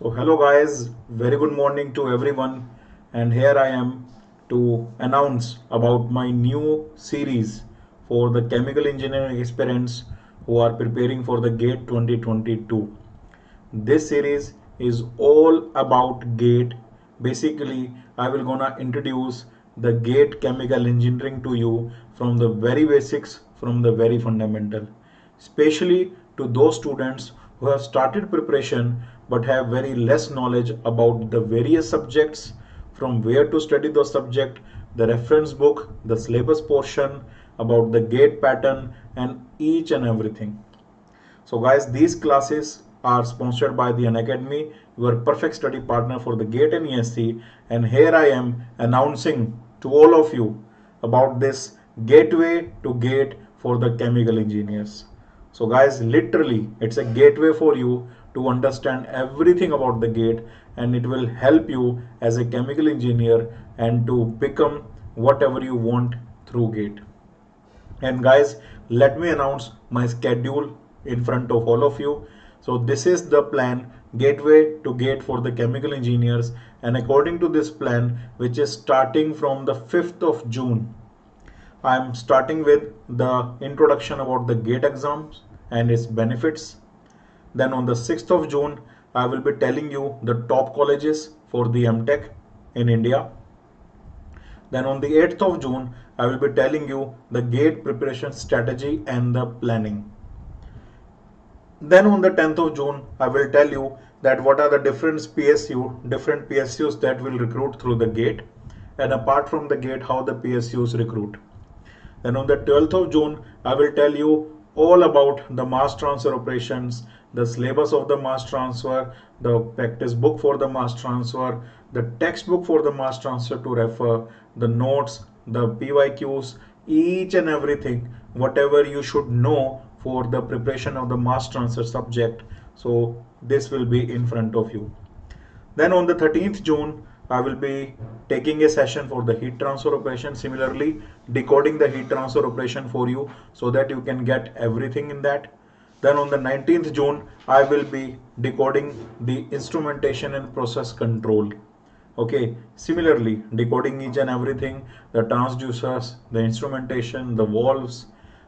So hello guys, very good morning to everyone, and here I am to announce about my new series for the chemical engineering aspirants who are preparing for the GATE 2022. This series is all about GATE. Basically, I will gonna introduce the GATE chemical engineering to you from the very basics, from the very fundamental, especially to those students who have started preparation but have very less knowledge about the various subjects, from where to study the subject, the reference book, the syllabus portion, about the GATE pattern, and each and everything. So guys, these classes are sponsored by the Unacademy, your perfect study partner for the GATE and ESE. And here I am announcing to all of you about this gateway to GATE for the chemical engineers. So guys, literally it's a gateway for you to understand everything about the GATE, and it will help you as a chemical engineer and to become whatever you want through GATE. And guys, let me announce my schedule in front of all of you. So this is the plan, gateway to GATE for the chemical engineers, and according to this plan, which is starting from the 5th of June, I'm starting with the introduction about the GATE exams and its benefits. Then on the 6th of June, I will be telling you the top colleges for the MTech in India. Then on the 8th of June, I will be telling you the GATE preparation strategy and the planning. Then on the 10th of June, I will tell you that what are the different PSUs that will recruit through the GATE, and apart from the GATE, how the PSUs recruit. Then on the 12th of June, I will tell you all about the mass transfer operations, the syllabus of the mass transfer, the practice book for the mass transfer, the textbook for the mass transfer to refer, the notes, the PYQs, each and everything, whatever you should know for the preparation of the mass transfer subject. So this will be in front of you. Then on the 13th June, I will be taking a session for the heat transfer operation, similarly decoding the heat transfer operation for you so that you can get everything in that. Then on the 19th June, I will be decoding the instrumentation and process control. Okay, similarly decoding each and everything, the transducers, the instrumentation, the valves,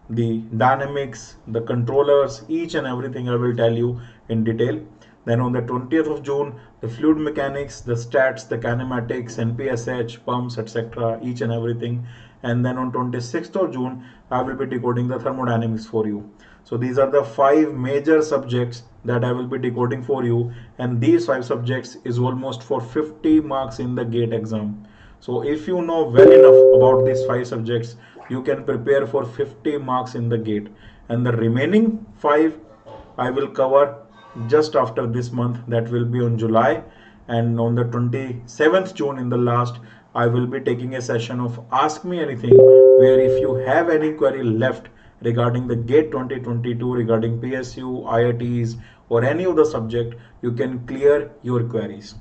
the dynamics, the controllers, each and everything I will tell you in detail. Then on the 20th of June, the fluid mechanics, the stats, the kinematics, NPSH, pumps, etc., each and everything. And then on 26th of June, I will be decoding the thermodynamics for you. So these are the 5 major subjects that I will be decoding for you, and these 5 subjects is almost for 50 marks in the GATE exam. So if you know well enough about these 5 subjects, you can prepare for 50 marks in the GATE, and the remaining 5 I will cover just after this month, that will be on July. And on the 27th June, in the last, I will be taking a session of Ask Me Anything, where if you have any query left regarding the GATE 2022, regarding PSU, IITs, or any of the subject, you can clear your queries.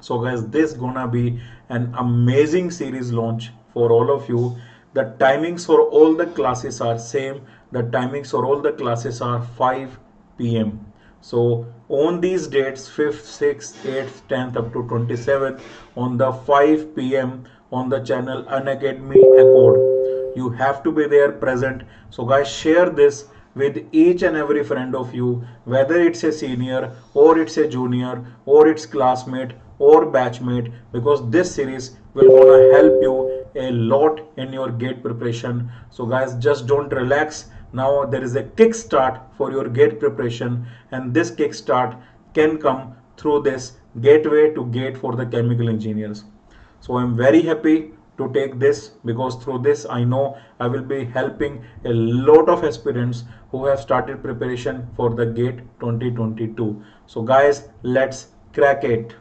So guys, this gonna be an amazing series launch for all of you. The timings for all the classes are same. The timings for all the classes are 5 p.m. So on these dates, 5th, 6th, 8th, 10th up to 27th, on the 5 p.m. on the channel Unacademy Accord, you have to be there present. So guys, share this with each and every friend of you, whether it's a senior or it's a junior or it's classmate or batchmate, because this series will gonna help you a lot in your GATE preparation. So guys, just don't relax. Now there is a kickstart for your GATE preparation, and this kickstart can come through this gateway to GATE for the chemical engineers. So I'm very happy to take this, because through this I know I will be helping a lot of aspirants who have started preparation for the GATE 2022. So guys, let's crack it.